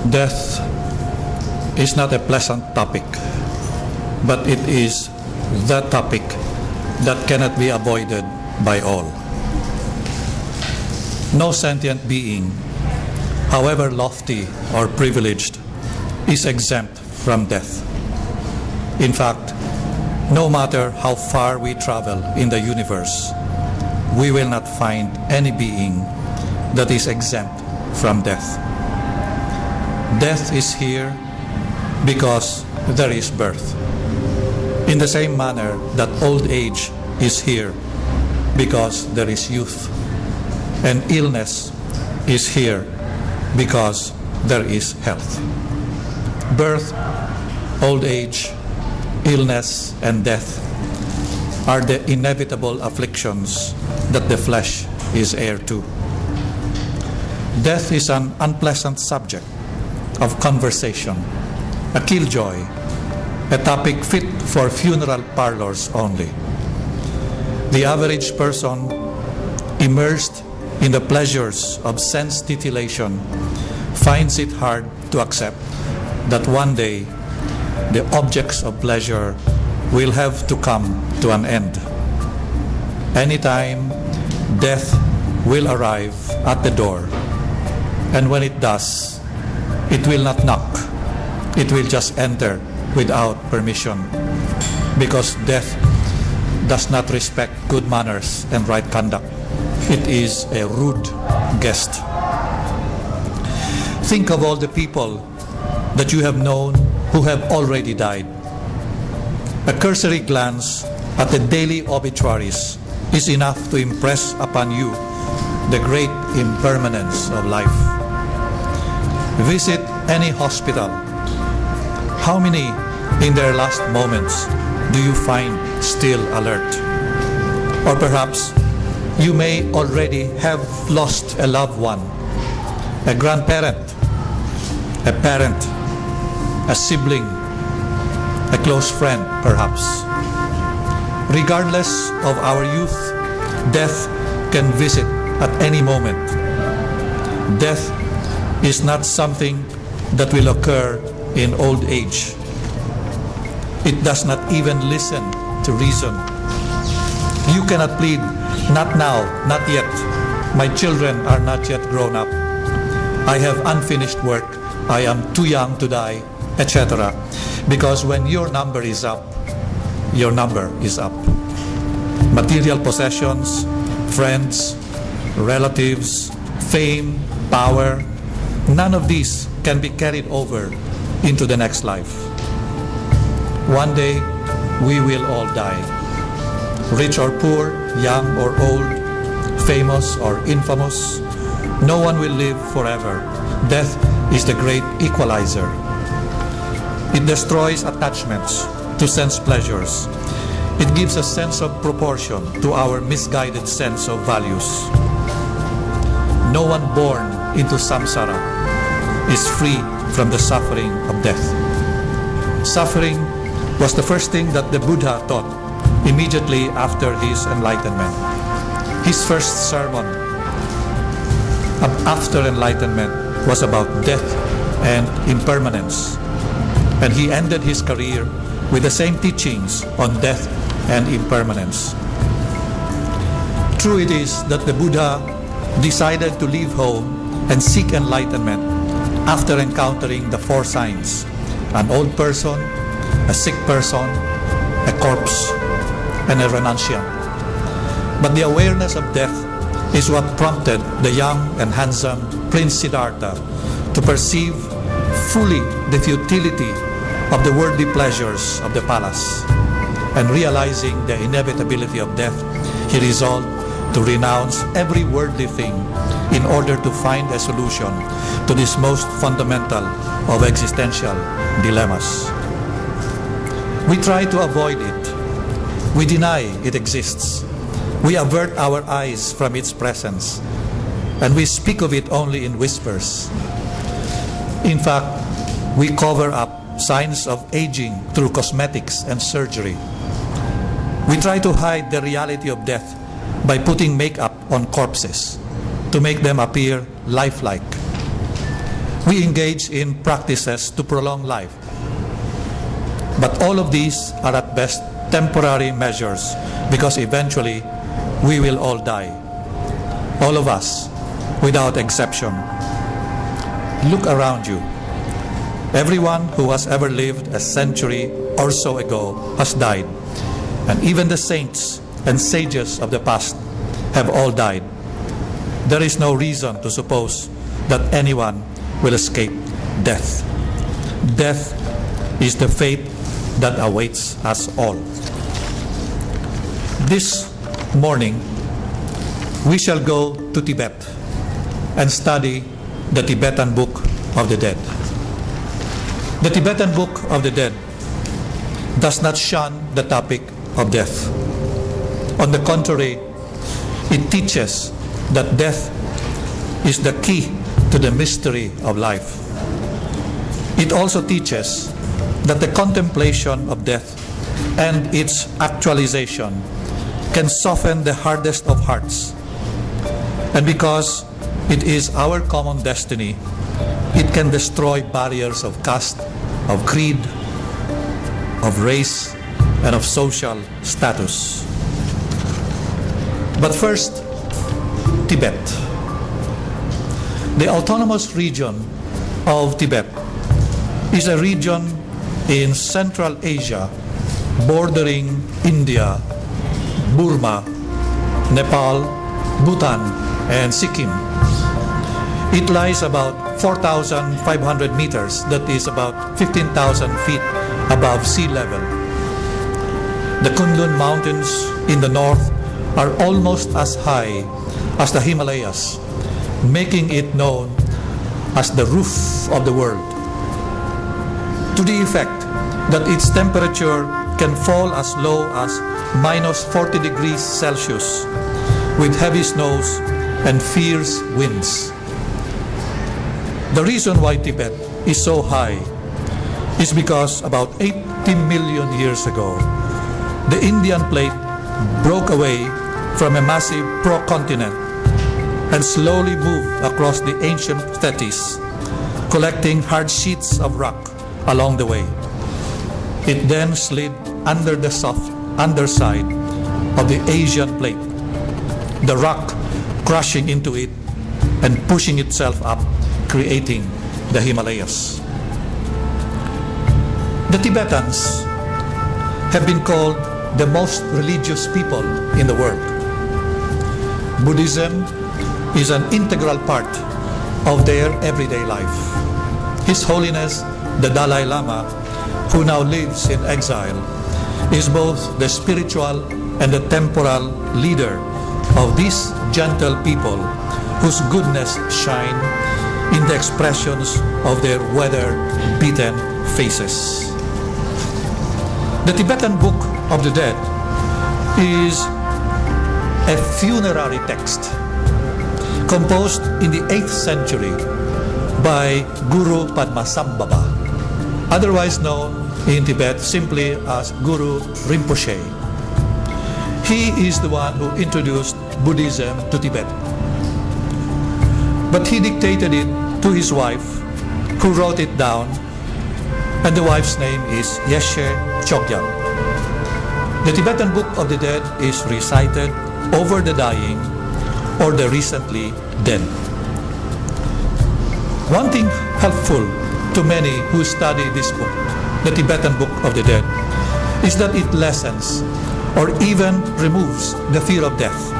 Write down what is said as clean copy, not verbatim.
Death is not a pleasant topic, but it is the topic that cannot be avoided by all. No sentient being, however lofty or privileged, is exempt from death. In fact, no matter how far we travel in the universe, we will not find any being that is exempt from death. Death is here because there is birth. In the same manner that old age is here because there is youth, and illness is here because there is health. Birth, old age, illness, and death are the inevitable afflictions that the flesh is heir to. Death is an unpleasant subject of conversation, a killjoy, a topic fit for funeral parlors only. The average person immersed in the pleasures of sense titillation finds it hard to accept that one day the objects of pleasure will have to come to an end. Anytime, death will arrive at the door, and when it does, it will not knock. It will just enter without permission, because death does not respect good manners and right conduct. It is a rude guest. Think of all the people that you have known who have already died. A cursory glance at the daily obituaries is enough to impress upon you the great impermanence of life. Visit any hospital. How many in their last moments do you find still alert? Or perhaps you may already have lost a loved one, a grandparent, a parent, a sibling, a close friend, perhaps. Regardless of our youth, death can visit at any moment. Death is not something that will occur in old age. It does not even listen to reason. You cannot plead, "Not now, not yet. My children are not yet grown up. I have unfinished work. I am too young to die," etc. Because when your number is up, your number is up. Material possessions, friends, relatives, fame, power, none of these can be carried over into the next life. One day, we will all die. Rich or poor, young or old, famous or infamous, no one will live forever. Death is the great equalizer. It destroys attachments to sense pleasures. It gives a sense of proportion to our misguided sense of values. No one born into samsara is free from the suffering of death. Suffering was the first thing that the Buddha taught immediately after his enlightenment. His first sermon after enlightenment was about death and impermanence. And he ended his career with the same teachings on death and impermanence. True it is that the Buddha decided to leave home and seek enlightenment after encountering the four signs: an old person, a sick person, a corpse, and a renunciant. But the awareness of death is what prompted the young and handsome Prince Siddhartha to perceive fully the futility of the worldly pleasures of the palace. And realizing the inevitability of death, he resolved to renounce every worldly thing in order to find a solution to this most fundamental of existential dilemmas. We try to avoid it. We deny it exists. We avert our eyes from its presence, and we speak of it only in whispers. In fact, we cover up signs of aging through cosmetics and surgery. We try to hide the reality of death by putting makeup on corpses to make them appear lifelike. We engage in practices to prolong life. But all of these are at best temporary measures because eventually we will all die. All of us, without exception. Look around you. Everyone who has ever lived a century or so ago has died. And even the saints and sages of the past have all died. There is no reason to suppose that anyone will escape death. Death is the fate that awaits us all. This morning, we shall go to Tibet and study the Tibetan Book of the Dead. The Tibetan Book of the Dead does not shun the topic of death. On the contrary, it teaches that death is the key to the mystery of life. It also teaches that the contemplation of death and its actualization can soften the hardest of hearts. And because it is our common destiny, it can destroy barriers of caste, of creed, of race, and of social status. But first, Tibet. The autonomous region of Tibet is a region in Central Asia bordering India, Burma, Nepal, Bhutan, and Sikkim. It lies about 4,500 meters, that is about 15,000 feet above sea level. The Kunlun Mountains in the north are almost as high as the Himalayas, making it known as the roof of the world, to the effect that its temperature can fall as low as minus 40 degrees Celsius, with heavy snows and fierce winds. The reason why Tibet is so high is because about 80 million years ago, the Indian plate broke away from a massive pro-continent and slowly moved across the ancient Tethys, collecting hard sheets of rock along the way. It then slid under the soft underside of the Asian plate, the rock crushing into it and pushing itself up, creating the Himalayas. The Tibetans have been called the most religious people in the world. Buddhism is an integral part of their everyday life. His Holiness the Dalai Lama, who now lives in exile, is both the spiritual and the temporal leader of these gentle people whose goodness shine in the expressions of their weather-beaten faces. The Tibetan Book of the Dead is a funerary text composed in the 8th century by Guru Padmasambhava, otherwise known in Tibet simply as Guru Rinpoche. He is the one who introduced Buddhism to Tibet. But he dictated it to his wife, who wrote it down, and the wife's name is Yeshe Chogyal. The Tibetan Book of the Dead is recited over the dying or the recently dead. One thing helpful to many who study this book, the Tibetan Book of the Dead, is that it lessens or even removes the fear of death.